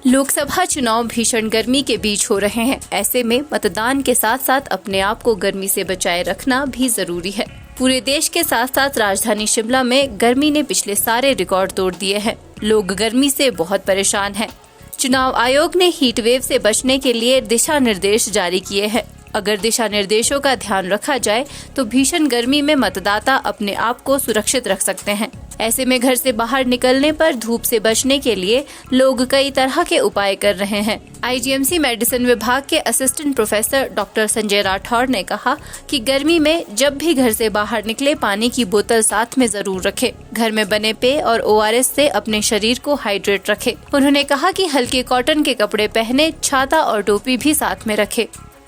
लोकसभा चुनाव भीषण गर्मी के बीच हो रहे हैं। ऐसे में मतदान के साथ साथ अपने आप को गर्मी से बचाए रखना भी जरूरी है। पूरे देश के साथ साथ राजधानी शिमला में गर्मी ने पिछले सारे रिकॉर्ड तोड़ दिए हैं। लोग गर्मी से बहुत परेशान हैं। चुनाव आयोग ने हीट वेव से बचने के लिए दिशा निर्देश जारी किए हैं। अगर दिशा निर्देशों का ध्यान रखा जाए तो भीषण गर्मी में मतदाता अपने आप को सुरक्षित रख सकते हैं। ऐसे में घर से बाहर निकलने पर धूप से बचने के लिए लोग कई तरह के उपाय कर रहे हैं। आईजीएमसी मेडिसिन विभाग के assistant professor doctor Sanjay Rathore ने कहा कि गर्मी में जब भी घर से बाहर निकले पानी की बोतल साथ में जरूर रखें। घर में बने पेय और ORS से अपने शरीर को हाइड्रेट रखें। उन्होंने कहा कि हल्के कॉटन के कपड़े पहने, छाता और टोपी भी साथ में रखें।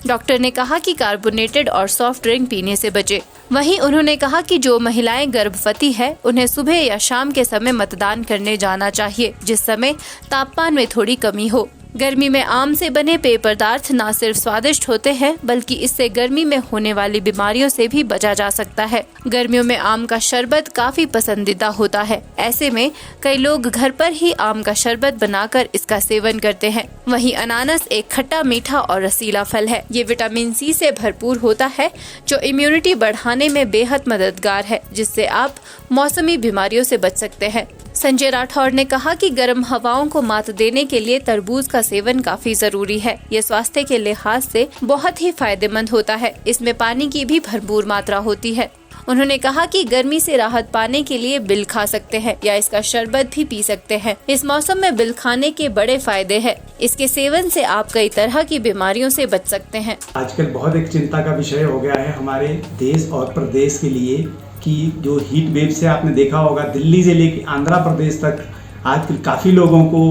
डॉक्टर ने कहा कि कार्बोनेटेड और सॉफ्ट ड्रिंक पीने से बचे। वहीं उन्होंने कहा कि जो महिलाएं गर्भवती है उन्हें सुबह या शाम के समय मतदान करने जाना चाहिए, जिस समय तापमान में थोड़ी कमी हो। गर्मी में आम से बने पेय पदार्थ न सिर्फ स्वादिष्ट होते हैं बल्कि इससे गर्मी में होने वाली बीमारियों से भी बचा जा सकता है। गर्मियों में आम का शरबत काफी पसंदीदा होता है। ऐसे में कई लोग घर पर ही आम का शरबत बनाकर इसका सेवन करते हैं। वहीं अनानास एक खट्टा, मीठा और रसीला फल है। ये विटामिन C से भरपूर होता है जो इम्यूनिटी बढ़ाने में बेहद मददगार है, जिससे आप मौसमी बीमारियों से बच सकते हैं। संजय राठौर ने कहा कि गर्म हवाओं को मात देने के लिए तरबूज का सेवन काफी जरूरी है। ये स्वास्थ्य के लिहाज से बहुत ही फायदेमंद होता है। इसमें पानी की भी भरपूर मात्रा होती है। उन्होंने कहा कि गर्मी से राहत पाने के लिए बिल खा सकते हैं या इसका शरबत भी पी सकते हैं। इस मौसम में बिल खाने के बड़े फायदे हैं। इसके सेवन से आप कई तरह की बीमारियों से बच सकते हैं। आजकल बहुत एक चिंता का विषय हो गया है हमारे देश और प्रदेश के लिए कि जो हीट वेव से आपने देखा होगा दिल्ली से लेकर आंध्र प्रदेश तक आजकल काफ़ी लोगों को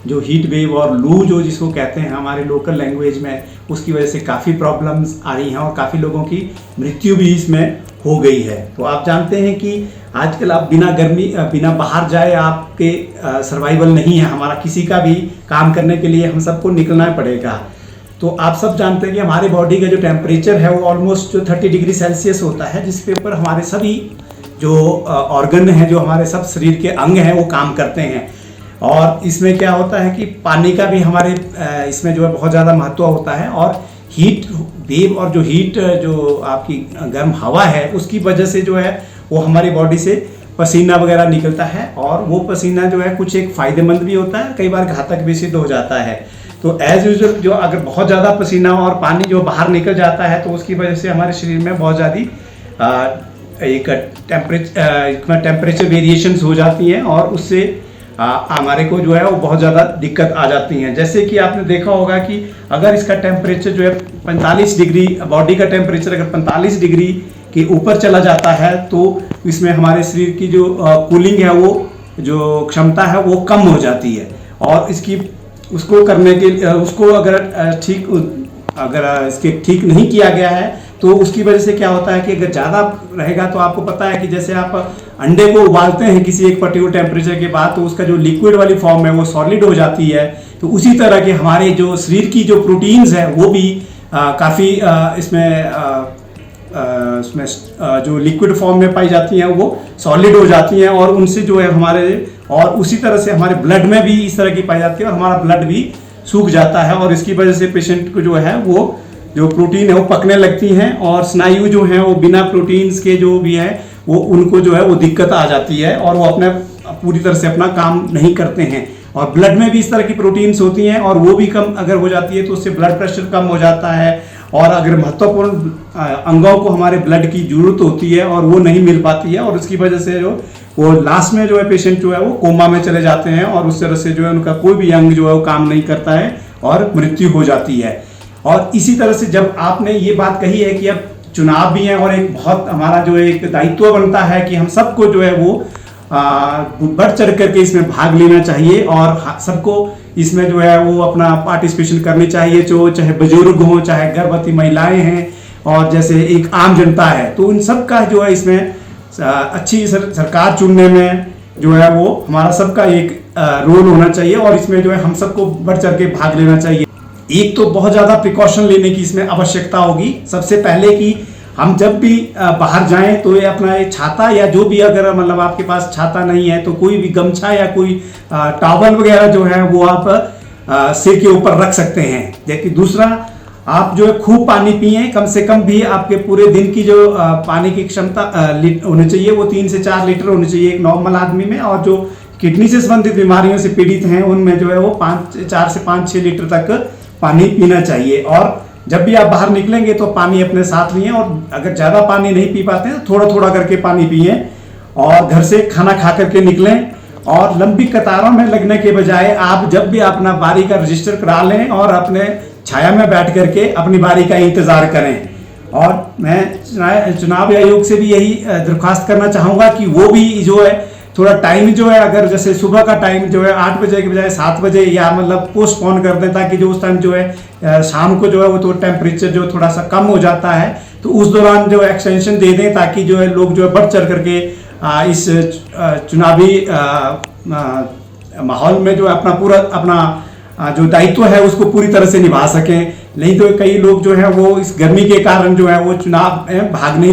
जो हीट वेव और लू जो जिसको कहते हैं हमारे लोकल लैंग्वेज में, उसकी वजह से काफ़ी प्रॉब्लम्स आ रही हैं और काफ़ी लोगों की मृत्यु भी इसमें हो गई है। तो आप जानते हैं कि आजकल आप बिना बाहर जाए आपके सर्वाइवल नहीं है। हमारा किसी का भी काम करने के लिए हम सबको निकलना पड़ेगा। तो आप सब जानते हैं कि हमारे बॉडी का जो टेम्परेचर है वो ऑलमोस्ट जो 30 डिग्री सेल्सियस होता है, जिसके ऊपर हमारे सभी जो ऑर्गन हैं, जो हमारे सब शरीर के अंग हैं वो काम करते हैं। और इसमें क्या होता है कि पानी का भी हमारे इसमें जो है बहुत ज़्यादा महत्व होता है। और हीट वेव और जो हीट जो आपकी गर्म हवा है उसकी वजह से जो है वो हमारी बॉडी से पसीना वगैरह निकलता है और वो पसीना जो है कुछ एक फ़ायदेमंद भी होता है, कई बार घातक भी सिद्ध हो जाता है। तो एज यूजुअल जो अगर बहुत ज़्यादा पसीना और पानी जो बाहर निकल जाता है तो उसकी वजह से हमारे शरीर में बहुत ज़्यादा एक टेम्परेचर वेरिएशंस हो जाती हैं और उससे हमारे को जो है वो बहुत ज़्यादा दिक्कत आ जाती हैं। जैसे कि आपने देखा होगा कि अगर इसका टेम्परेचर जो है 45 डिग्री, बॉडी का टेम्परेचर अगर 45 डिग्री के ऊपर चला जाता है तो इसमें हमारे शरीर की जो कूलिंग है वो जो क्षमता है वो कम हो जाती है। और उसको करने के उसको अगर इसके ठीक नहीं किया गया है तो उसकी वजह से क्या होता है कि अगर ज़्यादा रहेगा तो आपको पता है कि जैसे आप अंडे को उबालते हैं किसी एक पर्टिकुलर टेम्परेचर के बाद तो उसका जो लिक्विड वाली फॉर्म है वो सॉलिड हो जाती है। तो उसी तरह के हमारे जो शरीर की जो प्रोटीन्स है वो भी काफ़ी इसमें जो लिक्विड फॉर्म में पाई जाती हैं वो सॉलिड हो जाती हैं और उनसे जो है और उसी तरह से हमारे ब्लड में भी इस तरह की पाई जाती है और हमारा ब्लड भी सूख जाता है और इसकी वजह से पेशेंट को जो है वो जो प्रोटीन है वो पकने लगती हैं और स्नायु जो हैं वो बिना प्रोटीन्स के जो भी है वो उनको जो है वो दिक्कत आ जाती है और वो अपने पूरी तरह से अपना काम नहीं करते हैं। और ब्लड में भी इस तरह की प्रोटीन्स होती हैं और वो भी कम अगर हो जाती है तो उससे ब्लड प्रेशर कम हो जाता है। और अगर महत्वपूर्ण अंगों को हमारे ब्लड की जरूरत होती है और वो नहीं मिल पाती है और उसकी वजह से जो वो लास्ट में जो है पेशेंट जो है वो कोमा में चले जाते हैं और उस तरह से जो है उनका कोई भी अंग जो है वो काम नहीं करता है और मृत्यु हो जाती है। और इसी तरह से जब आपने ये बात कही है कि अब चुनाव भी है और एक बहुत हमारा जो एक दायित्व बनता है कि हम सबको जो है वो बढ़ चढ़ करके इसमें भाग लेना चाहिए और सबको इसमें जो है वो अपना पार्टिसिपेशन करनी चाहिए, जो चाहे बुजुर्ग हों, चाहे गर्भवती महिलाएं हैं और जैसे एक आम जनता है। तो उन सब का जो है इसमें अच्छी सरकार चुनने में जो है वो हमारा सबका एक रोल होना चाहिए और इसमें जो है हम सबको बढ़ चढ़ के भाग लेना चाहिए। एक तो बहुत ज़्यादा प्रिकॉशन लेने की इसमें आवश्यकता होगी। सबसे पहले कि हम जब भी बाहर जाएं तो ये अपना ये छाता या जो भी, अगर मतलब आपके पास छाता नहीं है तो कोई भी गमछा या कोई टॉवल वगैरह जो है वो आप सिर के ऊपर रख सकते हैं। जबकि दूसरा, आप जो है खूब पानी पिए, कम से कम भी आपके पूरे दिन की जो पानी की क्षमता होनी चाहिए वो 3 से 4 लीटर होनी चाहिए एक नॉर्मल आदमी में, और जो किडनी से संबंधित बीमारियों से पीड़ित हैं उनमें जो है वो 4 से 5-6 लीटर तक पानी पीना चाहिए। और जब भी आप बाहर निकलेंगे तो पानी अपने साथ लिए, और अगर ज़्यादा पानी नहीं पी पाते हैं तो थोड़ा थोड़ा करके पानी पिए, और घर से खाना खा करके निकलें। और लंबी कतारों में लगने के बजाय आप जब भी अपना बारी का रजिस्टर करा लें और अपने छाया में बैठ करके अपनी बारी का इंतज़ार करें। और मैं चुनाव आयोग से भी यही दरख्वास्त करना चाहूँगा कि वो भी जो है थोड़ा टाइम जो है, अगर जैसे सुबह का टाइम जो है 8 बजे के बजाय 7 बजे या मतलब पोस्टपोन कर दें, ताकि जो उस टाइम जो है शाम को जो है वो तो टेम्परेचर जो थोड़ा सा कम हो जाता है, तो उस दौरान जो एक्सटेंशन दे दें, ताकि जो है लोग जो है बढ़ चढ़ करके इस चुनावी माहौल में जो अपना पूरा अपना जो दायित्व है उसको पूरी तरह से निभा सकें। नहीं तो कई लोग जो है वो इस गर्मी के कारण जो है वो चुनाव में भाग नहीं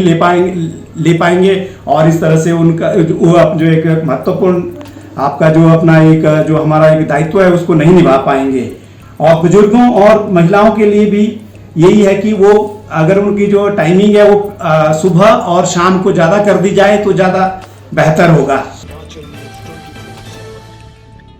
ले पाएंगे और इस तरह से उनका वो जो एक महत्वपूर्ण आपका जो अपना एक जो हमारा एक दायित्व है उसको नहीं निभा पाएंगे। और बुजुर्गों और महिलाओं के लिए भी यही है कि वो अगर उनकी जो टाइमिंग है वो सुबह और शाम को ज़्यादा कर दी जाए तो ज़्यादा बेहतर होगा।